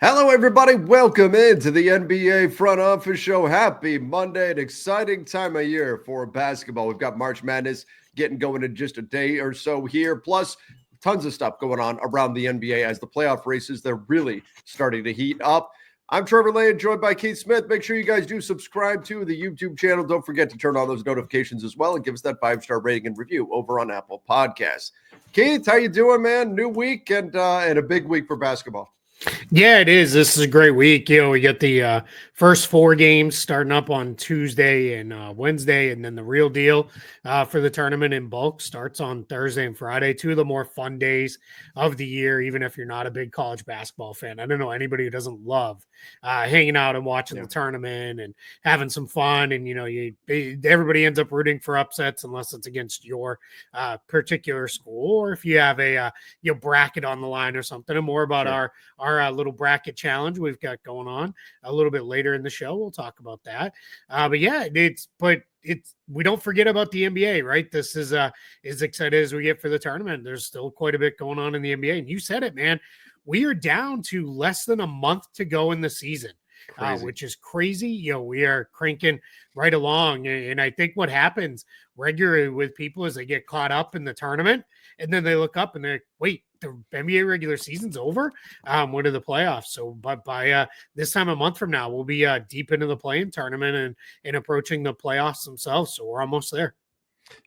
Hello, everybody. Welcome into the NBA Front Office Show. Happy Monday, an exciting time of year for basketball. We've got March Madness getting going in just a day or so here, plus tons of stuff going on around the NBA as the playoff races, they're really starting to heat up. I'm Trevor Lane, joined by Keith Smith. Make sure you guys do subscribe to the YouTube channel. Don't forget to turn on those notifications as well and give us that 5-star rating and review over on Apple Podcasts. Keith, how you doing, man? New week and a big week for basketball. Yeah, it is. This is a great week. We get the first 4 games starting up on Tuesday and Wednesday, and then the real deal for the tournament in bulk starts on Thursday and Friday. 2 of the more fun days of the year, even if you're not a big college basketball fan. I don't know anybody who doesn't love hanging out and watching the tournament and having some fun. And, everybody ends up rooting for upsets unless it's against your particular school, or if you have a bracket on the line or something. And more about our little bracket challenge we've got going on a little bit later in the show. We'll talk about that. We don't forget about the NBA, right? This is as excited as we get for the tournament. There's still quite a bit going on in the NBA. And you said it, man. We are down to less than a month to go in the season. Which is crazy. We are cranking right along. And I think what happens regularly with people is they get caught up in the tournament and then they look up and they're, wait, the NBA regular season's over? What are the playoffs? So by this time a month from now, we'll be deep into the play-in tournament and approaching the playoffs themselves. So we're almost there.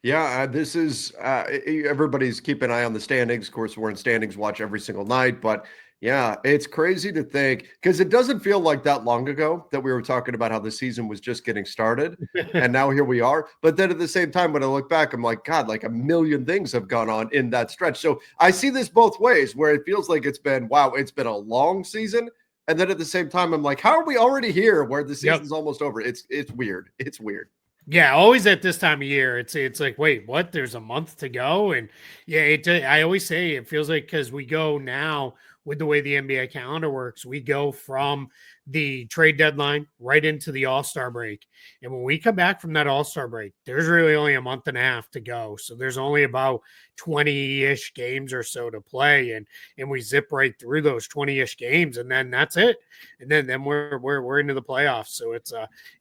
Yeah, this is everybody's keeping an eye on the standings. Of course, we're in standings watch every single night, but yeah, it's crazy to think because it doesn't feel like that long ago that we were talking about how the season was just getting started. And now here we are. But then at the same time, when I look back, I'm like, God, like a million things have gone on in that stretch. So I see this both ways where it feels like it's been a long season. And then at the same time, I'm like, how are we already here where the season's almost over? It's weird. It's weird. Yeah, always at this time of year, it's like, wait, what? There's a month to go, and I always say it feels like because we go now with the way the NBA calendar works, we go from the trade deadline right into the All-Star break, and when we come back from that All-Star break, there's really only a month and a half to go, so there's only about 20-ish games or so to play, and we zip right through those 20-ish games, and then that's it, and then we're into the playoffs. So it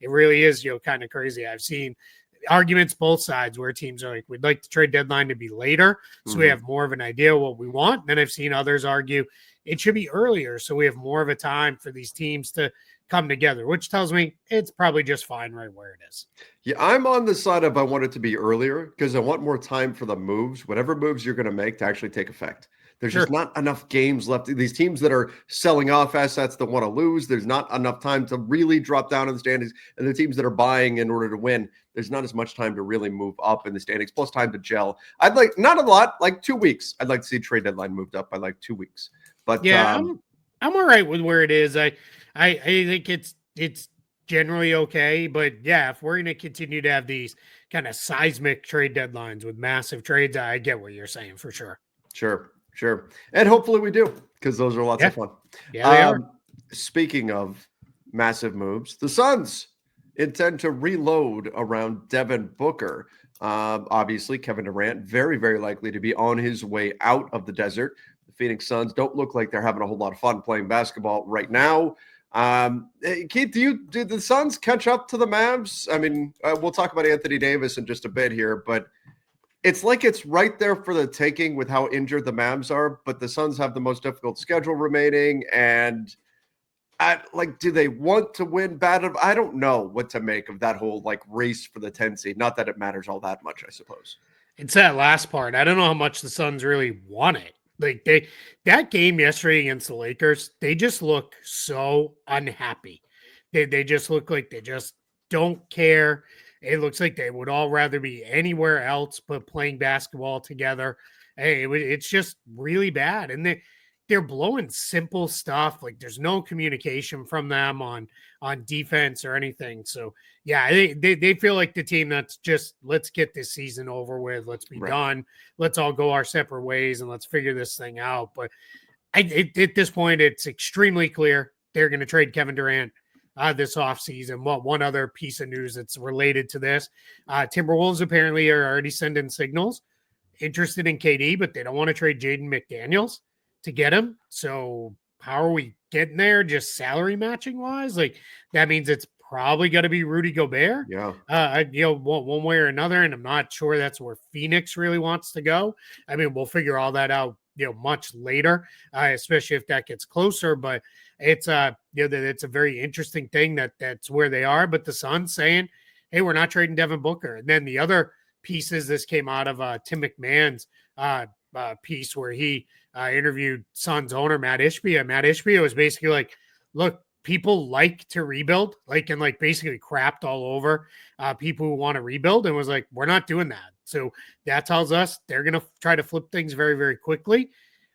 really is kind of crazy. I've seen arguments both sides where teams are like, we'd like the trade deadline to be later so we have more of an idea what we want. And then I've seen others argue it should be earlier so we have more of a time for these teams to come together, which tells me it's probably just fine right where it is. Yeah, I'm on the side of I want it to be earlier because I want more time for the moves, whatever moves you're going to make, to actually take effect. There's just not enough games left. These teams that are selling off assets that want to lose, there's not enough time to really drop down in the standings. And the teams that are buying in order to win, there's not as much time to really move up in the standings, plus time to gel. I'd like, not a lot, like 2 weeks. I'd like to see trade deadline moved up by like 2 weeks. But yeah, I'm all right with where it is. I think it's generally okay. But yeah, if we're going to continue to have these kind of seismic trade deadlines with massive trades, I get what you're saying for sure. Sure. And hopefully we do, because those are lots of fun. Yeah, they are. Speaking of massive moves, the Suns intend to reload around Devin Booker. Obviously, Kevin Durant, very, very likely to be on his way out of the desert. The Phoenix Suns don't look like they're having a whole lot of fun playing basketball right now. Keith, did the Suns catch up to the Mavs? I mean, we'll talk about Anthony Davis in just a bit here, but it's like it's right there for the taking with how injured the Mavs are, but the Suns have the most difficult schedule remaining. And do they want to win bad? I don't know what to make of that whole race for the 10 seed. Not that it matters all that much, I suppose. It's that last part. I don't know how much the Suns really want it. That game yesterday against the Lakers, they just look so unhappy. They just look like they just don't care. It looks like they would all rather be anywhere else but playing basketball together. Hey, it's just really bad. And they're blowing simple stuff. Like there's no communication from them on defense or anything. So yeah, they feel like the team that's just, let's get this season over with. Let's be done. Let's all go our separate ways and let's figure this thing out. But at this point, it's extremely clear they're going to trade Kevin Durant this offseason. One other piece of news that's related to this, Timberwolves apparently are already sending signals interested in KD, but they don't want to trade Jaden McDaniels to get him. So how are we getting there just salary matching wise? Like, that means it's probably going to be Rudy Gobert, Yeah. one way or another. And I'm not sure that's where Phoenix really wants to go. I mean, we'll figure all that out, much later, especially if that gets closer. But it's it's a very interesting thing that's where they are. But the Suns saying, hey, we're not trading Devin Booker. And then the other pieces, this came out of Tim McMahon's piece where he interviewed Suns owner Matt Ishbia. Matt Ishbia was basically like, look, people like to rebuild, and basically crapped all over people who want to rebuild, and was like, we're not doing that. So that tells us they're going to try to flip things very, very quickly,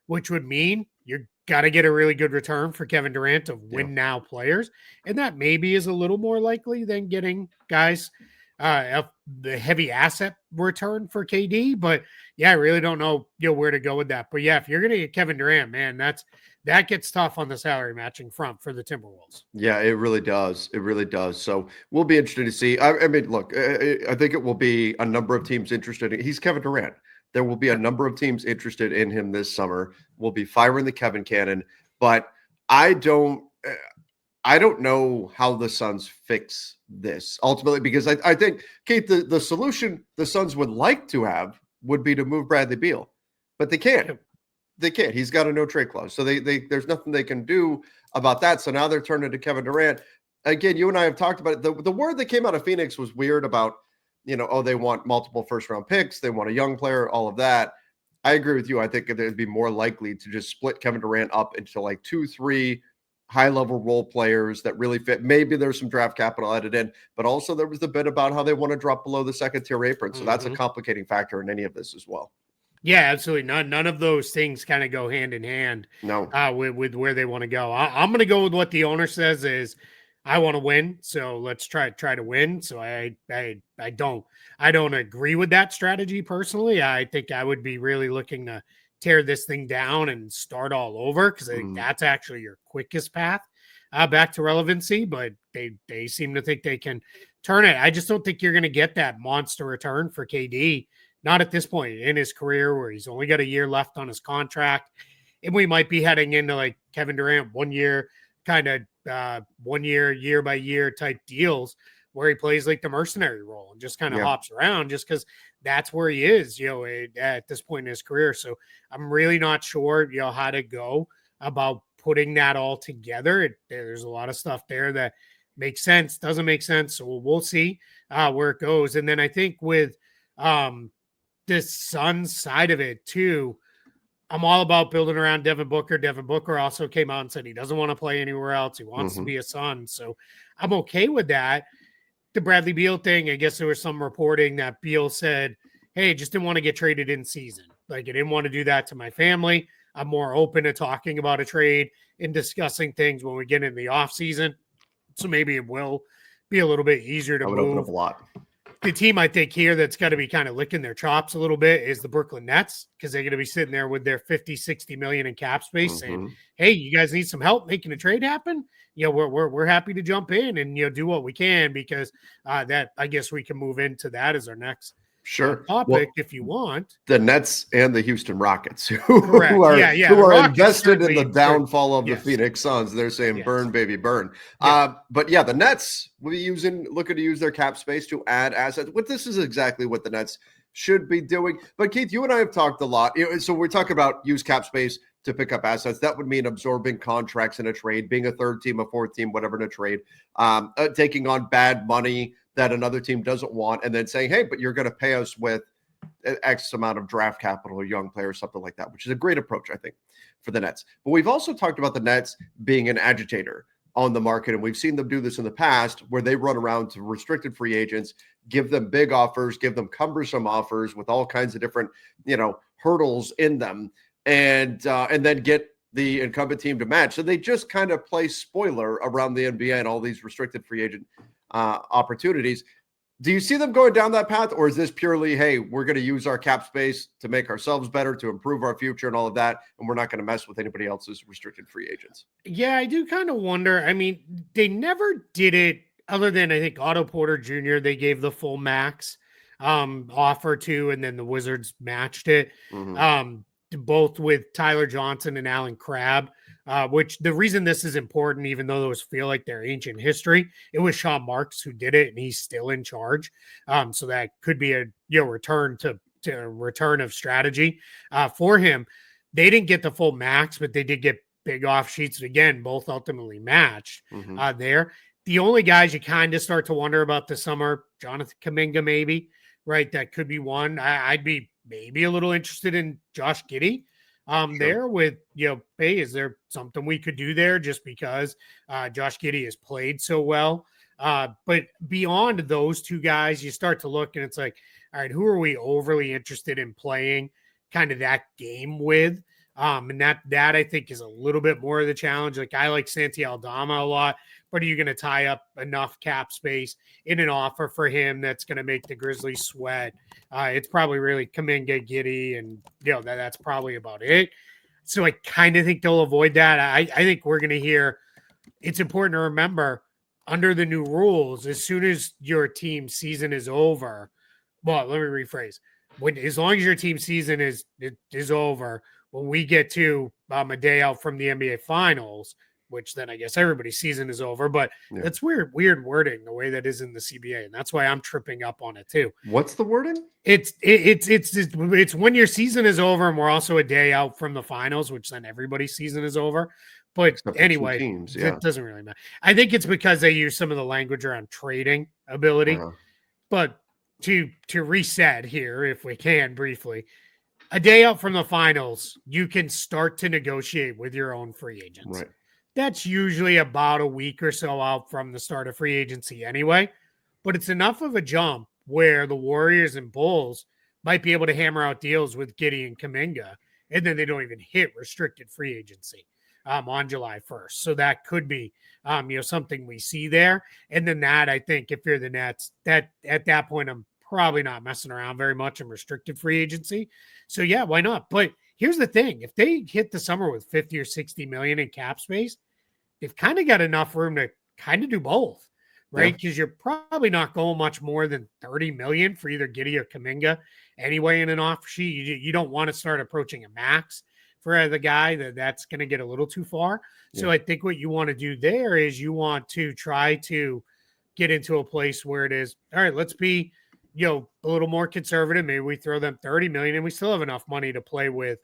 which would mean you're got to get a really good return for Kevin Durant of win now players. And that maybe is a little more likely than getting guys the heavy asset return for KD. But yeah, I really don't know, where to go with that. But yeah, if you're going to get Kevin Durant, man, that gets tough on the salary matching front for the Timberwolves. Yeah, it really does. It really does. So we'll be interested to see. I mean, look, I think it will be a number of teams interested. He's Kevin Durant. There will be a number of teams interested in him this summer. We'll be firing the Kevin cannon, but I don't know how the Suns fix this ultimately, because I think, Keith, the solution the Suns would like to have would be to move Bradley Beal, but they can't. They can't. He's got a no trade clause. So they there's nothing they can do about that. So now they're turning to Kevin Durant. Again, you and I have talked about it. The word that came out of Phoenix was weird about, they want multiple first round picks. They want a young player, all of that. I agree with you. I think it'd be more likely to just split Kevin Durant up into like 2-3 high level role players that really fit. Maybe there's some draft capital added in, but also there was the bit about how they want to drop below the second tier apron. So that's a complicating factor in any of this as well. Yeah, absolutely. None of those things kind of go hand in hand. No, with where they want to go. I'm going to go with what the owner says is, I want to win, so let's try to win. So I don't agree with that strategy personally. I think I would be really looking to tear this thing down and start all over, because I think that's actually your quickest path back to relevancy. But they seem to think they can turn it. I just don't think you're going to get that monster return for KD. Not at this point in his career, where he's only got a year left on his contract. And we might be heading into like Kevin Durant 1 year, kind of 1 year, year by year type deals, where he plays like the mercenary role and just kind of hops around, just because that's where he is, at this point in his career. So I'm really not sure, how to go about putting that all together. There's a lot of stuff there that makes sense, doesn't make sense. So we'll see where it goes. And then I think with this Suns side of it too, I'm all about building around Devin Booker. Devin Booker also came out and said he doesn't want to play anywhere else. He wants to be a Sun. So I'm okay with that. The Bradley Beal thing, I guess there was some reporting that Beal said, hey, just didn't want to get traded in season. Like, I didn't want to do that to my family. I'm more open to talking about a trade and discussing things when we get in the off season. So maybe it will be a little bit easier to move. Open up a lot. The team I think here that's got to be kind of licking their chops a little bit is the Brooklyn Nets, because they're going to be sitting there with their 50-60 million in cap space saying, hey, you guys need some help making a trade happen? We're happy to jump in and, do what we can, because that, I guess we can move into that as our next topic if you want. The Nets and the Houston Rockets, who are invested in the downfall of the Phoenix Suns. They're saying, burn, baby, burn. But yeah, the Nets will be looking to use their cap space to add assets. This is exactly what the Nets should be doing. But Keith, you and I have talked a lot. So we're talking about use cap space to pick up assets. That would mean absorbing contracts in a trade, being a third team, a fourth team, whatever in a trade, taking on bad money that another team doesn't want, and then saying, hey, but you're going to pay us with X amount of draft capital or young players, something like that, which is a great approach, I think, for the Nets. But we've also talked about the Nets being an agitator on the market, and we've seen them do this in the past, where they run around to restricted free agents, give them big offers, give them cumbersome offers with all kinds of different, hurdles in them, and then get the incumbent team to match. So they just kind of play spoiler around the NBA and all these restricted free agent opportunities. Do you see them going down that path, or is this purely, hey, we're going to use our cap space to make ourselves better, to improve our future and all of that, and we're not going to mess with anybody else's restricted free agents? Yeah, I do kind of wonder. I mean, they never did it, other than I think Otto Porter Jr., they gave the full max offer to, and then the Wizards matched it. Both with Tyler Johnson and Alan Crabb which the reason this is important, even though those feel like they're ancient history, it was Sean Marks who did it, and he's still in charge. So that could be a return to return of strategy for him. They didn't get the full max, but they did get big off sheets. Again, both ultimately matched there. The only guys you kind of start to wonder about this summer, Jonathan Kuminga, maybe, right? That could be one. I'd be maybe a little interested in Josh Giddey there with, hey, is there something we could do there just because Josh Giddey has played so well? But beyond those two guys, you start to look and it's like, all right, who are we overly interested in playing kind of that game with? And that I think is a little bit more of the challenge. Like I like Santi Aldama a lot, but are you going to tie up enough cap space in an offer for him that's going to make the Grizzlies sweat? It's probably really Kuminga, Giddey, and that's probably about it. So I kind of think they'll avoid that. I think we're going to hear. It's important to remember under the new rules, as soon as your team season is over. Well, let me rephrase. As long as your team season is over, when we get to a day out from the NBA Finals, which then I guess everybody's season is over, but that's weird wording the way that is in the CBA, and that's why I'm tripping up on it too. What's the wording? It's when your season is over, and we're also a day out from the finals, which then everybody's season is over. But Except anyway, teams, it doesn't really matter. I think it's because they use some of the language around trading ability. But to reset here, if we can briefly, a day out from the finals, you can start to negotiate with your own free agents. Right. That's usually about a week or so out from the start of free agency anyway. But it's enough of a jump where the Warriors and Bulls might be able to hammer out deals with Giddey and Kuminga, and then they don't even hit restricted free agency on July 1st. So that could be something we see there. And then that, I think, if you're the Nets, that at that point, I'm probably not messing around very much in restricted free agency. So yeah, why not? But here's the thing. If they hit the summer with 50 or 60 million in cap space, they've kind of got enough room to kind of do both, right? Because you're probably not going much more than 30 million for either Giddey or Kuminga anyway in an offer sheet. You don't want to start approaching a max for the guy that's going to get a little too far. So I think what you want to do there is you want to try to get into a place where it is, all right, let's be a little more conservative. Maybe we throw them 30 million and we still have enough money to play with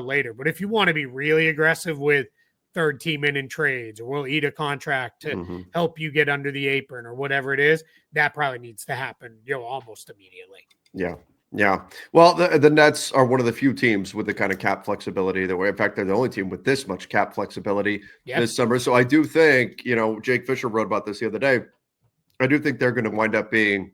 later. But if you want to be really aggressive with third team in trades, or we'll eat a contract to help you get under the apron or whatever it is, that probably needs to happen, almost immediately. Yeah. Well, the Nets are one of the few teams with the kind of cap flexibility that way. In fact, they're the only team with this much cap flexibility this summer. So I do think, Jake Fisher wrote about this the other day. I do think they're going to wind up being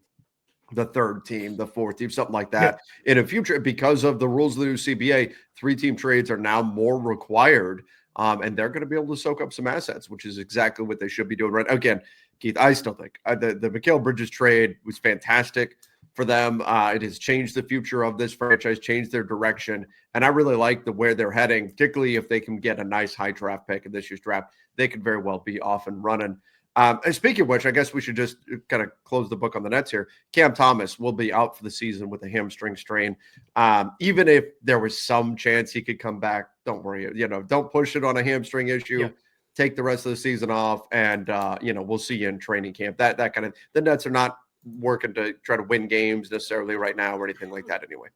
the third team, the fourth team, something like that in the future. Because of the rules of the new CBA, 3-team trades are now more required, and they're going to be able to soak up some assets, which is exactly what they should be doing. Right. Again, Keith, I still think the Mikal Bridges trade was fantastic for them. It has changed the future of this franchise, changed their direction, and I really like where they're heading, particularly if they can get a nice high draft pick in this year's draft. They could very well be off and running. And speaking of which, I guess we should just kind of close the book on the Nets here. Cam Thomas will be out for the season with a hamstring strain. Even if there was some chance he could come back, don't worry. Don't push it on a hamstring issue. Take the rest of the season off, and we'll see you in training camp. That kind of, the Nets are not working to try to win games necessarily right now or anything like that anyway.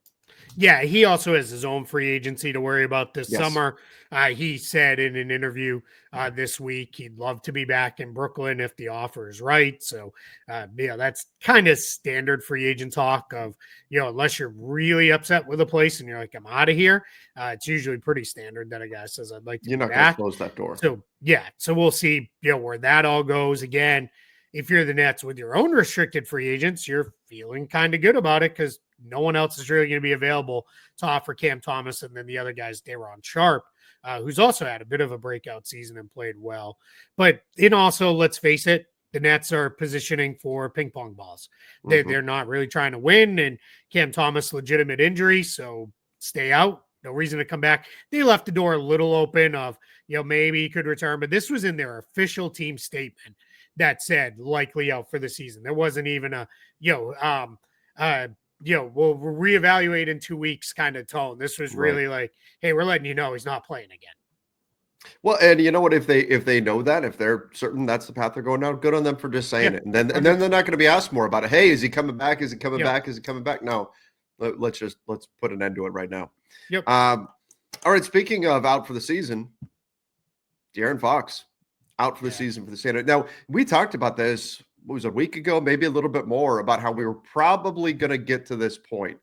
Yeah, he also has his own free agency to worry about this summer. He said in an interview this week he'd love to be back in Brooklyn if the offer is right. So, that's kind of standard free agent talk of, unless you're really upset with a place and you're like, I'm out of here. It's usually pretty standard that a guy says, I'd like to be back. You're not going to close that door. So we'll see, where that all goes. Again, if you're the Nets with your own restricted free agents, you're feeling kind of good about it because no one else is really going to be available to offer Cam Thomas. And then the other guys, Day'Ron Sharpe, who's also had a bit of a breakout season and played well. But also, let's face it, the Nets are positioning for ping pong balls. They're not really trying to win. And Cam Thomas, legitimate injury, so stay out. No reason to come back. They left the door a little open of, maybe he could return. But this was in their official team statement that said likely out for the season. There wasn't even a, we'll reevaluate in 2 weeks kind of tone. This was really like, hey, we're letting you know he's not playing again. Well, and you know what? If they know that, if they're certain that's the path they're going down, good on them for just saying Yeah, it. And then they're 100%. not going to be asked more about it. Hey, is he coming back? Is he coming Yep. back? Is he coming back? No. Let's put an end to it right now. Yep. All right. Speaking of out for the season, De'Aaron Fox out for the Yeah. season for the San. Now we talked about this. What was it, a week ago, maybe a little bit more, about how we were probably going to get to this point,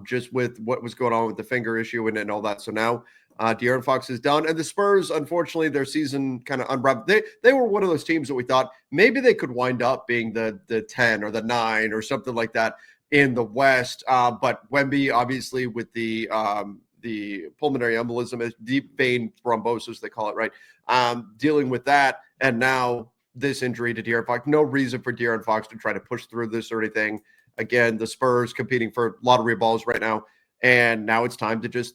just with what was going on with the finger issue and all that. So now De'Aaron Fox is done, and the Spurs, unfortunately, their season kind of unraveled. They were one of those teams that we thought maybe they could wind up being the 10 or the 9 or something like that in the West. But Wemby, obviously, with the pulmonary embolism, deep vein thrombosis, they call it, right? Dealing with that, and now this injury to De'Aaron Fox. No reason for De'Aaron Fox to try to push through this or anything. Again, the Spurs competing for lottery balls right now, and now it's time to just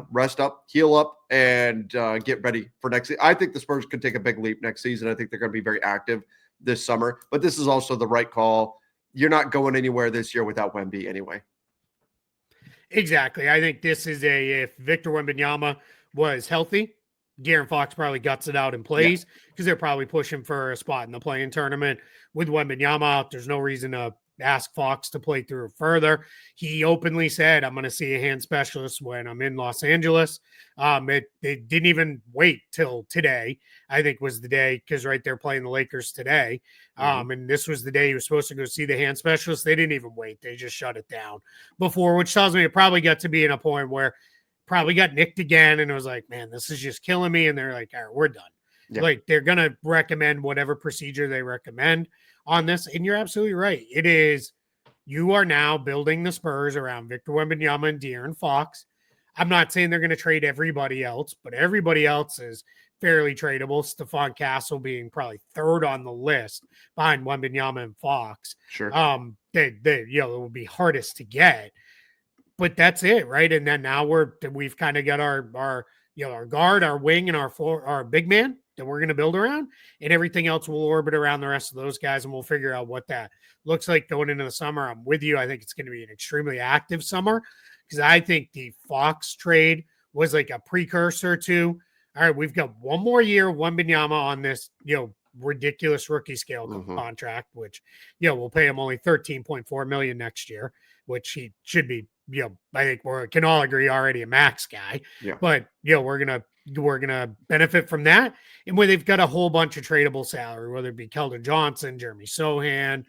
rest up, heal up, and get ready for next season. I think the Spurs could take a big leap next season. I think they're going to be very active this summer, but this is also the right call. You're not going anywhere this year without Wemby anyway. Exactly. I think this is if Victor Wembanyama was healthy, De'Aaron Fox probably guts it out and Yeah. plays because they're probably pushing for a spot in the play-in tournament. With Wembanyama out, there's no reason to ask Fox to play through further. He openly said, I'm going to see a hand specialist when I'm in Los Angeles. It didn't even wait till today, I think was the day, because right, they're playing the Lakers today. And this was the day he was supposed to go see the hand specialist. They didn't even wait. They just shut it down before, which tells me it probably got to be in a point where probably got nicked again. And it was like, man, this is just killing me. And they're like, all right, we're done. Yeah. Like they're going to recommend whatever procedure they recommend on this. And you're absolutely right. It is, you are now building the Spurs around Victor Wembanyama and De'Aaron Fox. I'm not saying they're going to trade everybody else, but everybody else is fairly tradable. Stephon Castle being probably third on the list behind Wembanyama and Fox. Sure. It will be hardest to get, but that's it, right? And then now we've kind of got our guard, our wing, and our big man that we're going to build around, and everything else will orbit around the rest of those guys, and we'll figure out what that looks like going into the summer. I'm with you. I think it's going to be an extremely active summer because I think the Fox trade was like a precursor to, all right, we've got one more year, Wembanyama on this, ridiculous rookie scale contract, which, we'll pay him only $13.4 million next year, which he should be, I think we can all agree already a max guy. Yeah. But we're gonna benefit from that. And where they've got a whole bunch of tradable salary, whether it be Keldon Johnson, Jeremy Sohan.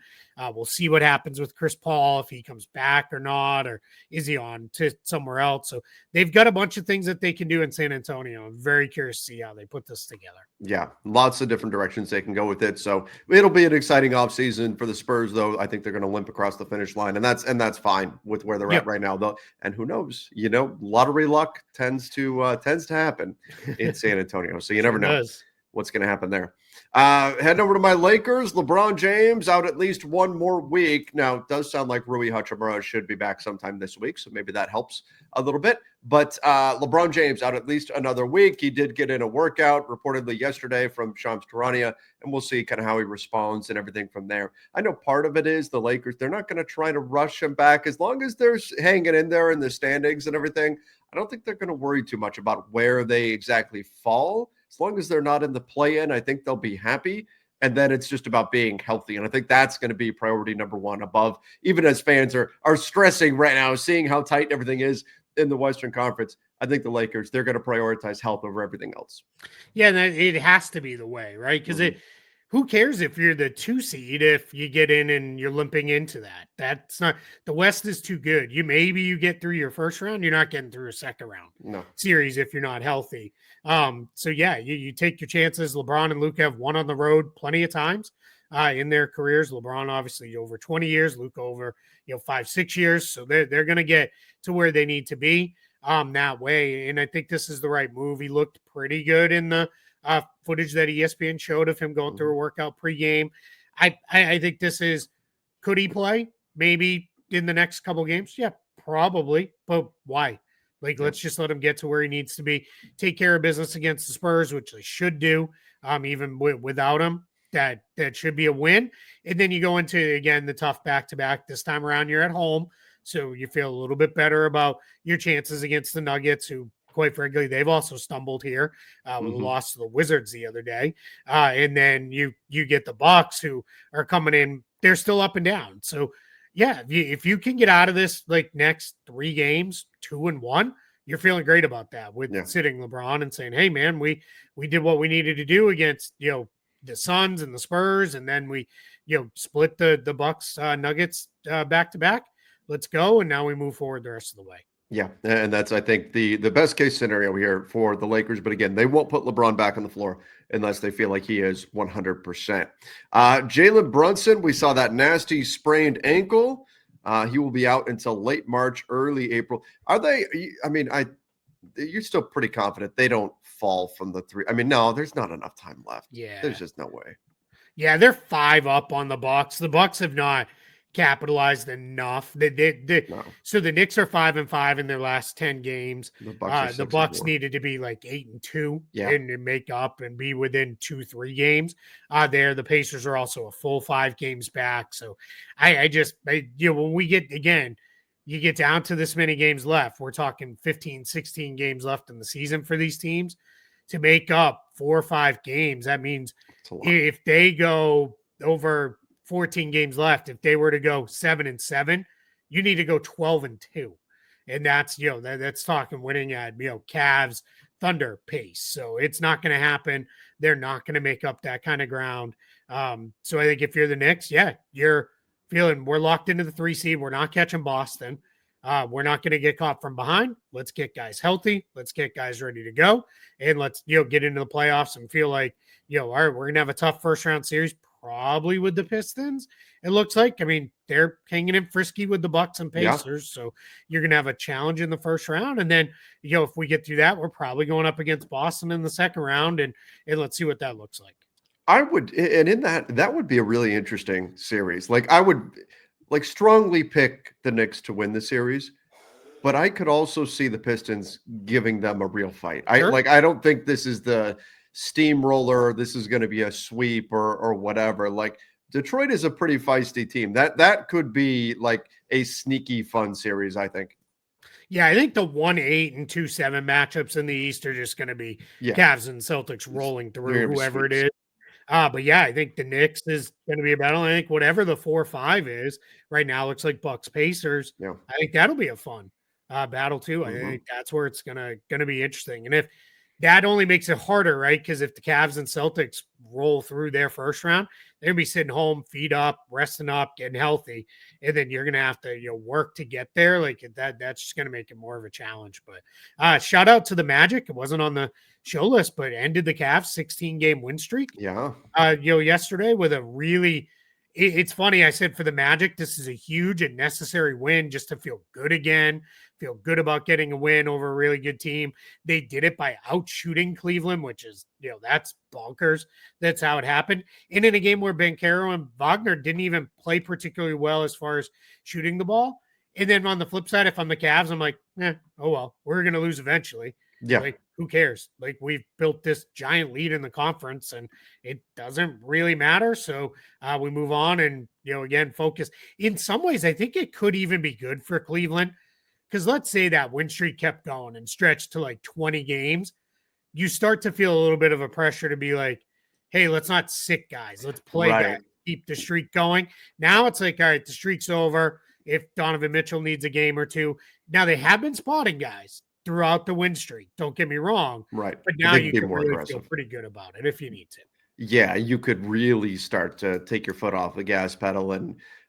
We'll see what happens with Chris Paul, if he comes back or not, or is he on to somewhere else. So they've got a bunch of things that they can do in San Antonio. I'm very curious to see how they put this together. Yeah, lots of different directions they can go with it. So it'll be an exciting offseason for the Spurs, though. I think they're going to limp across the finish line, and that's fine with where they're at right now, though. And who knows? Lottery luck tends to happen in San Antonio. So you never know what's going to happen there. Heading over to my Lakers, LeBron James out at least one more week. Now, it does sound like Rui Hachimura should be back sometime this week, so maybe that helps a little bit. But LeBron James out at least another week. He did get in a workout reportedly yesterday from Shams Charania, and we'll see kind of how he responds and everything from there. I know part of it is the Lakers, they're not going to try to rush him back as long as they're hanging in there in the standings and everything. I don't think they're going to worry too much about where they exactly fall. As long as they're not in the play-in, I think they'll be happy. And then it's just about being healthy. And I think that's going to be priority number one above, even as fans are stressing right now, seeing how tight everything is in the Western Conference. I think the Lakers, they're going to prioritize health over everything else. Yeah, and it has to be the way, right? Because who cares if you're the 2 seed if you get in and you're limping into that? That's not, the West is too good. Maybe you get through your first round, you're not getting through a second round series if you're not healthy. So yeah, you take your chances. LeBron and Luka have won on the road plenty of times in their careers. LeBron obviously over 20 years, Luka over 5-6 years. So they're going to get to where they need to be that way. And I think this is the right move. He looked pretty good in the footage that ESPN showed of him going through a workout pregame. I think this is, could he play maybe in the next couple games? Yeah, probably. But why? Let's just let him get to where he needs to be. Take care of business against the Spurs, which they should do, even without him. That should be a win. And then you go into, again, the tough back-to-back. This time around, you're at home. So you feel a little bit better about your chances against the Nuggets, who quite frankly, they've also stumbled here with a loss to the Wizards the other day. And then you get the Bucks, who are coming in. They're still up and down. So, yeah, if you can get out of this like next 3 games, 2-1, you're feeling great about that with sitting LeBron and saying, hey, man, we did what we needed to do against, the Suns and the Spurs. And then we, split the Bucks Nuggets back to back. Let's go. And now we move forward the rest of the way. Yeah, and that's, I think, the best case scenario here for the Lakers. But again, they won't put LeBron back on the floor unless they feel like he is 100%. Jalen Brunson, we saw that nasty sprained ankle. He will be out until late March, early April. Are they? I mean, you're still pretty confident they don't fall from the 3. I mean, no, there's not enough time left. Yeah, there's just no way. Yeah, they're 5 up on the Bucks. The Bucks have not capitalized enough. So the Knicks are 5-5 in their last 10 games. The Bucks needed to be like 8-2 and make up and be within 2-3 games. The Pacers are also a full 5 games back. So when we get, again, you get down to this many games left, we're talking 15, 16 games left in the season for these teams to make up 4 or 5 games. That means if they go over 14 games left, if they were to go 7-7, you need to go 12-2. And that's, that's talking winning at, Cavs, Thunder pace. So it's not going to happen. They're not going to make up that kind of ground. So I think if you're the Knicks, you're feeling we're locked into the 3 seed. We're not catching Boston. We're not going to get caught from behind. Let's get guys healthy. Let's get guys ready to go. And let's, get into the playoffs and feel like, all right, we're going to have a tough first round series, probably with the Pistons. It looks like, I mean, they're hanging in frisky with the Bucks and Pacers. So you're going to have a challenge in the first round. And then, if we get through that, we're probably going up against Boston in the second round. And let's see what that looks like. I would, and in that would be a really interesting series. Like I would strongly pick the Knicks to win the series, but I could also see the Pistons giving them a real fight. Sure. I don't think this is the steamroller. This is going to be a sweep or whatever. Like Detroit is a pretty feisty team. That could be like a sneaky fun series, I think. Yeah, I think the 1-8 and 2-7 matchups in the East are just going to be Cavs and Celtics rolling through whoever it is. But yeah, I think the Knicks is going to be a battle. I think whatever the 4-5 is right now looks like Bucks Pacers. Yeah. I think that'll be a fun battle too. I think that's where it's gonna be interesting. And if that only makes it harder, right? Because if the Cavs and Celtics roll through their first round, they're gonna be sitting home, feet up, resting up, getting healthy, and then you're gonna have to work to get there. Like that's just gonna make it more of a challenge. But shout out to the Magic. It wasn't on the show list, but ended the Cavs 16-game win streak. Yeah. Yesterday with a really. It's funny. I said for the Magic, this is a huge and necessary win just to feel good again, feel good about getting a win over a really good team. They did it by outshooting Cleveland, which is, that's bonkers. That's how it happened. And in a game where Banchero and Wagner didn't even play particularly well as far as shooting the ball. And then on the flip side, if I'm the Cavs, I'm like, oh, well, we're going to lose eventually. Yeah. Like, who cares? Like, we've built this giant lead in the conference and it doesn't really matter. So we move on and, again, focus. In some ways, I think it could even be good for Cleveland because let's say that win streak kept going and stretched to like 20 games. You start to feel a little bit of a pressure to be like, hey, let's not sit guys. Let's play guys. Keep the streak going. Now it's like, all right, the streak's over. If Donovan Mitchell needs a game or two. Now they have been spotting guys throughout the win streak. Don't get me wrong. Right. But now you can really feel pretty good about it if you need to. Yeah, you could really start to take your foot off the gas pedal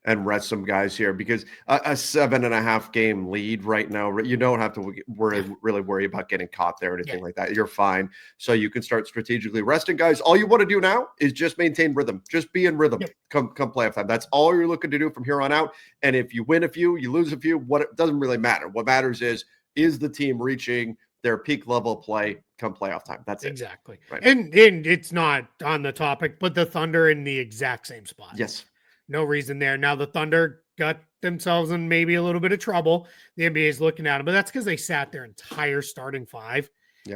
and rest some guys here because a 7.5 game lead right now, you don't have to really worry about getting caught there or anything like that. You're fine. So you can start strategically resting guys. All you want to do now is just maintain rhythm. Just be in rhythm. Come playoff time. That's all you're looking to do from here on out. And if you win a few, you lose a few, it doesn't really matter. What matters is the team reaching their peak level of play come playoff time. That's it. Exactly. Right. And it's not on the topic, but the Thunder in the exact same spot. Yes. No reason there. Now the Thunder got themselves in maybe a little bit of trouble. The NBA is looking at them, but that's because they sat their entire starting 5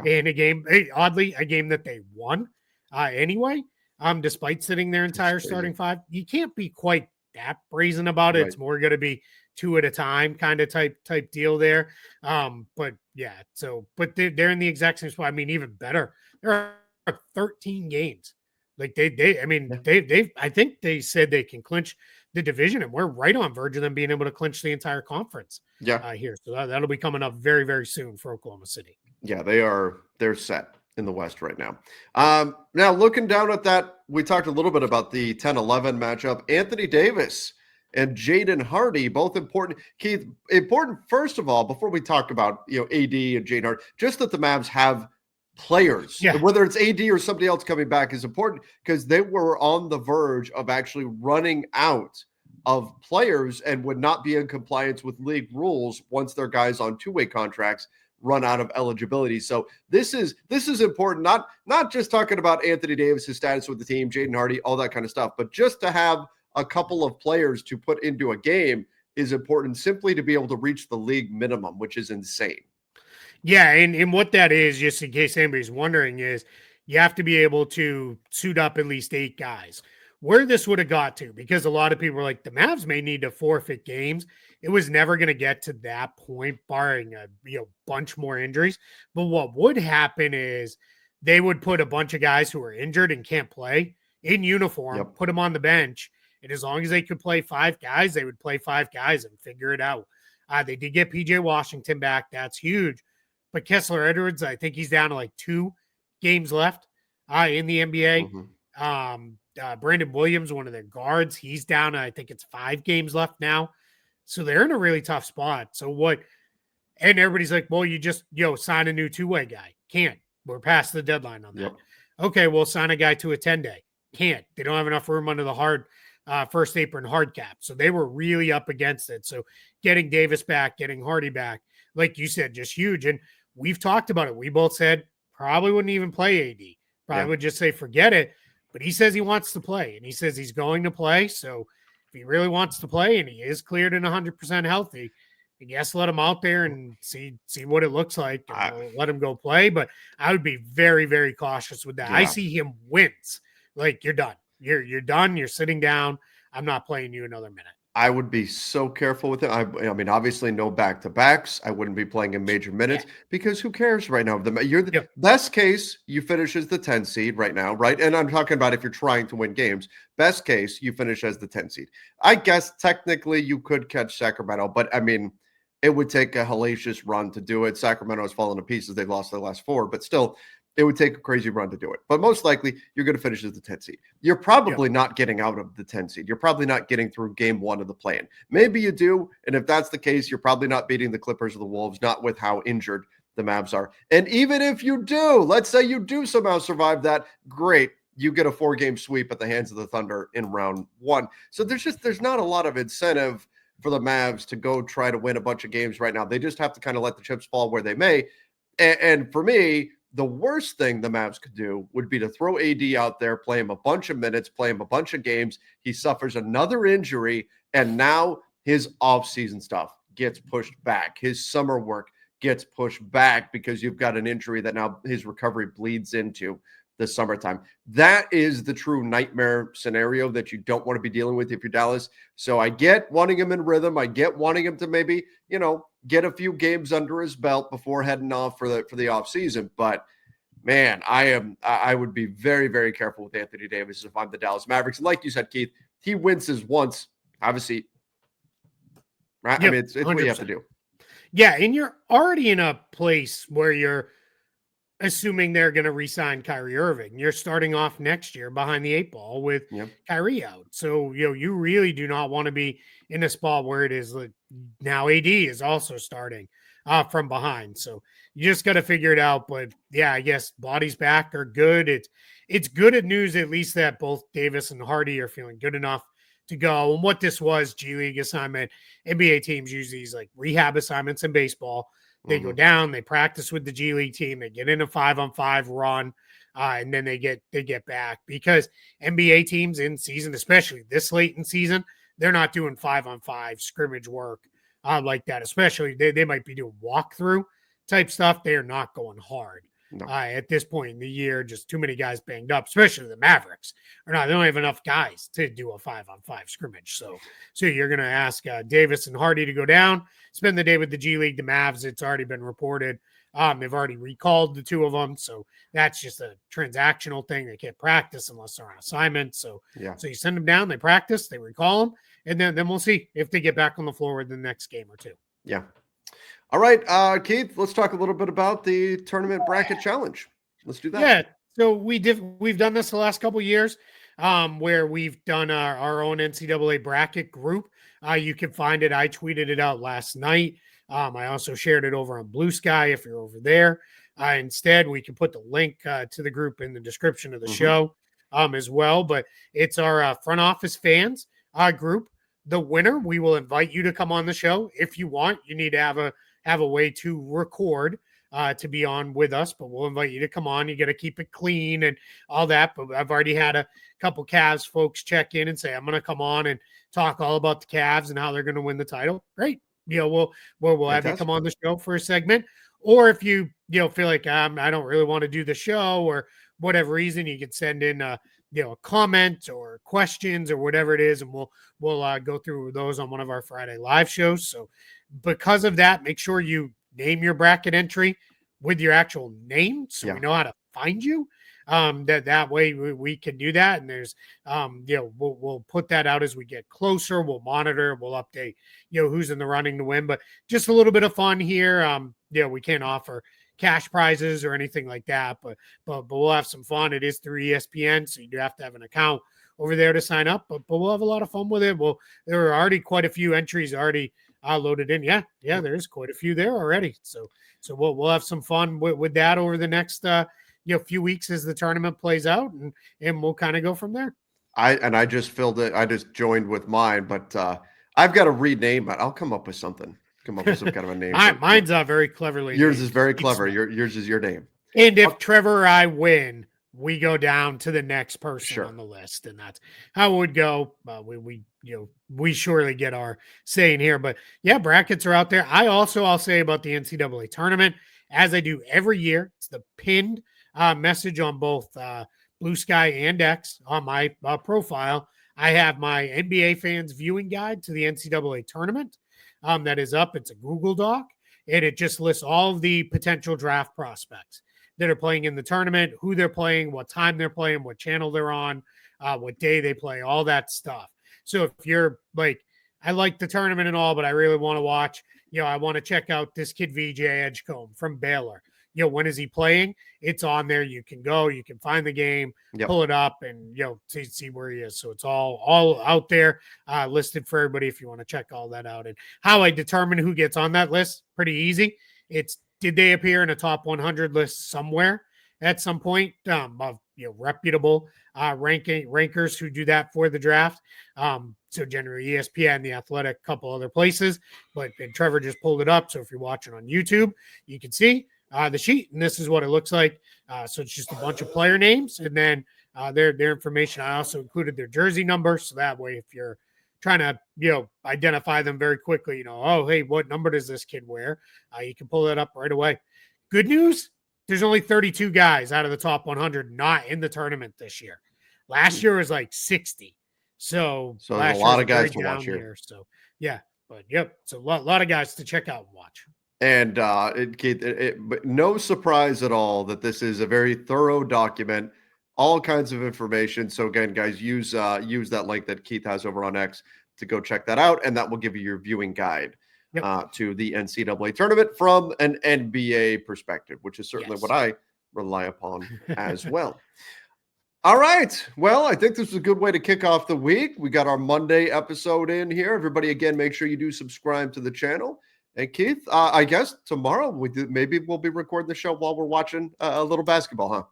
in a game. Oddly, a game that they won anyway. Despite sitting their entire starting 5, you can't be quite that brazen about it. Right. It's more going to be two at a time kind of type deal there. But yeah, but they're in the exact same spot. I mean, even better. There are 13 games. Like I think they said they can clinch the division, and we're right on verge of them being able to clinch the entire conference. Yeah. Here. So that'll be coming up very, very soon for Oklahoma City. Yeah, they're set in the West right now. Now looking down at that, we talked a little bit about the 10-11 matchup. Anthony Davis and Jaden Hardy, both important. Keith, important first of all, before we talk about AD and Jaden Hardy, just that the Mavs have players, whether it's AD or somebody else coming back, is important because they were on the verge of actually running out of players and would not be in compliance with league rules once their guys on two-way contracts run out of eligibility. So this is important, not just talking about Anthony Davis's status with the team, Jaden Hardy, all that kind of stuff, but just to have a couple of players to put into a game is important simply to be able to reach the league minimum, which is insane. Yeah, and what that is, just in case anybody's wondering, is you have to be able to suit up at least 8 guys. Where this would have got to, because a lot of people were like, the Mavs may need to forfeit games. It was never going to get to that point, barring a bunch more injuries. But what would happen is they would put a bunch of guys who are injured and can't play in uniform, put them on the bench, and as long as they could play 5 guys, they would play 5 guys and figure it out. They did get PJ Washington back. That's huge. But Kessler Edwards, I think he's down to like 2 games left in the NBA. Mm-hmm. Brandon Williams, one of their guards, he's down to, I think it's 5 games left now. So they're in a really tough spot. So and everybody's like, well, you just, sign a new 2-way guy. Can't. We're past the deadline on that. Yep. Okay, we'll sign a guy to a 10-day. Can't. They don't have enough room under the hard first apron hard cap. So they were really up against it. So getting Davis back, getting Hardy back, like you said, just huge. And we've talked about it. We both said probably wouldn't even play AD. Probably would just say, forget it. But he says he wants to play, and he says he's going to play. So if he really wants to play and he is cleared and 100% healthy, I guess let him out there and see what it looks like. Let him go play. But I would be very, very cautious with that. Yeah. I see him wince. Like, you're done. You're done. You're sitting down. I'm not playing you another minute. I would be so careful with it. I mean, obviously, no back-to-backs. I wouldn't be playing in major minutes because who cares right now? You're the best case, you finish as the 10 seed right now, right? And I'm talking about if you're trying to win games. Best case, you finish as the 10 seed. I guess technically you could catch Sacramento, but I mean, it would take a hellacious run to do it. Sacramento has fallen to pieces. They've lost their last 4, but still, it would take a crazy run to do it. But most likely, you're going to finish as the 10 seed. You're probably not getting out of the 10 seed. You're probably not getting through game 1 of the play-in. Maybe you do, and if that's the case, you're probably not beating the Clippers or the Wolves, not with how injured the Mavs are. And even if you do, let's say you do somehow survive that, great. You get a 4-game sweep at the hands of the Thunder in round 1. So there's not a lot of incentive for the Mavs to go try to win a bunch of games right now. They just have to kind of let the chips fall where they may. And for me, the worst thing the Mavs could do would be to throw AD out there, play him a bunch of minutes, play him a bunch of games. He suffers another injury, and now his offseason stuff gets pushed back. His summer work gets pushed back because you've got an injury that now his recovery bleeds into the summertime. That is the true nightmare scenario that you don't want to be dealing with if you're Dallas. So I get wanting him in rhythm. I get wanting him to maybe, get a few games under his belt before heading off for the off season. But man, I would be very, very careful with Anthony Davis if I'm the Dallas Mavericks. And like you said, Keith, he winces once, obviously. Right? Yep, I mean, it's what you have to do. Yeah, and you're already in a place where you're assuming they're going to re-sign Kyrie Irving. You're starting off next year behind the 8 ball with Kyrie out. So, you really do not want to be in a spot where it is like now AD is also starting from behind. So you just got to figure it out. But yeah, I guess bodies back are good. It's good at news, at least that both Davis and Hardy are feeling good enough to go. And what this was, G League assignment, NBA teams use these like rehab assignments in baseball. They go down, they practice with the G League team, they get in a 5-on-5 run, and then they get back because NBA teams in season, especially this late in season, they're not doing 5-on-5 scrimmage work like that. Especially they might be doing walkthrough type stuff. They are not going hard. No. at this point in the year. Just too many guys banged up, especially the Mavericks. Or not, they don't have enough guys to do a 5-on-5 scrimmage. So you're going to ask Davis and Hardy to go down, spend the day with the G League, the Mavs. It's already been reported. They've already recalled the two of them. So that's just a transactional thing. They can't practice unless they're on assignment. So you send them down, they practice, they recall them, and then we'll see if they get back on the floor in the next game or two. Yeah. All right, Keith, let's talk a little bit about the tournament bracket challenge. Let's do that. Yeah. So we've done this the last couple of years, where we've done our own NCAA bracket group. You can find it. I tweeted it out last night. I also shared it over on Blue Sky if you're over there. Instead, we can put the link to the group in the description of the show as well. But it's our front office fans group. The winner, we will invite you to come on the show if you want. You need to have a way to record to be on with us, but we'll invite you to come on. You got to keep it clean and all that. But I've already had a couple Cavs folks check in and say, I'm going to come on and talk all about the Cavs and how they're going to win the title. Great. We'll have you come on the show for a segment. Or if you feel like I don't really want to do the show or whatever reason, you can send in a comment or questions or whatever it is, and we'll go through those on one of our Friday live shows. So because of that, make sure you name your bracket entry with your actual name so we know how to find you. That way we can do that. And there's we'll put that out as we get closer. We'll monitor, we'll update who's in the running to win. But just a little bit of fun here. We can't offer cash prizes or anything like that, but we'll have some fun. It is through ESPN, so you do have to have an account over there to sign up, but we'll have a lot of fun with it. There are already quite a few entries already loaded in. Yeah, there's quite a few there already. So we'll have some fun with that over the next few weeks as the tournament plays out, and we'll kind of go from there. I just filled it. I just joined with mine, but I've got to rename it. I'll come up with something. Come up with some kind of a name. Mine's very cleverly. Yours is very clever. Yours is your name. And if Trevor or I win, we go down to the next person on the list, and that's how it would go. We surely get our say in here, but brackets are out there. I'll say about the NCAA tournament, as I do every year, it's the pinned message on both Blue Sky and X on my profile. I have my NBA fans viewing guide to the NCAA tournament. That is up. It's a Google Doc, and it just lists all of the potential draft prospects that are playing in the tournament, who they're playing, what time they're playing, what channel they're on, what day they play, all that stuff. So if you're like, I like the tournament and all, but I really want to watch, I want to check out this kid VJ Edgecombe from Baylor. When is he playing? It's on there. You can go, you can find the game, pull it up, and see where he is. So it's all out there, listed for everybody if you want to check all that out. And how I determine who gets on that list, pretty easy. It's, did they appear in a top 100 list somewhere at some point of reputable rankers who do that for the draft? So generally ESPN, The Athletic, a couple other places, and Trevor just pulled it up. So if you're watching on YouTube, you can see the sheet, and this is what it looks like. So it's just a bunch of player names, and then their information. I also included their jersey number, so that way if you're trying to identify them very quickly, oh hey, what number does this kid wear? You can pull that up right away. Good news, there's only 32 guys out of the top 100 not in the tournament this year. Last year was like 60. So there's a lot of guys to watch here. So it's a lot of guys to check out and watch. And no surprise at all that this is a very thorough document, all kinds of information. So again, guys, use that link that Keith has over on X to go check that out, and that will give you your viewing guide to the NCAA tournament from an NBA perspective, which is certainly what I rely upon as well. All right. Well, I think this is a good way to kick off the week. We got our Monday episode in here. Everybody, again, make sure you do subscribe to the channel. And Keith, I guess tomorrow maybe we'll be recording the show while we're watching a little basketball,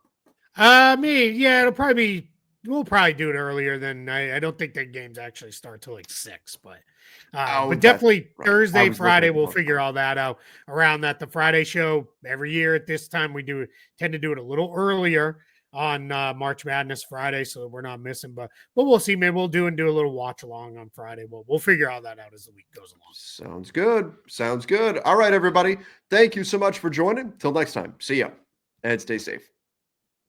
huh? We'll probably do it earlier than I don't think the games actually start till like 6, but definitely Thursday, Friday, we'll figure all that out around that. The Friday show every year at this time, we tend to do it a little earlier on March Madness Friday, so we're not missing, but we'll see. Maybe we'll do a little watch along on Friday. We'll figure all that out as the week goes along. Sounds good. All right, everybody. Thank you so much for joining. Till next time. See ya. and stay safe.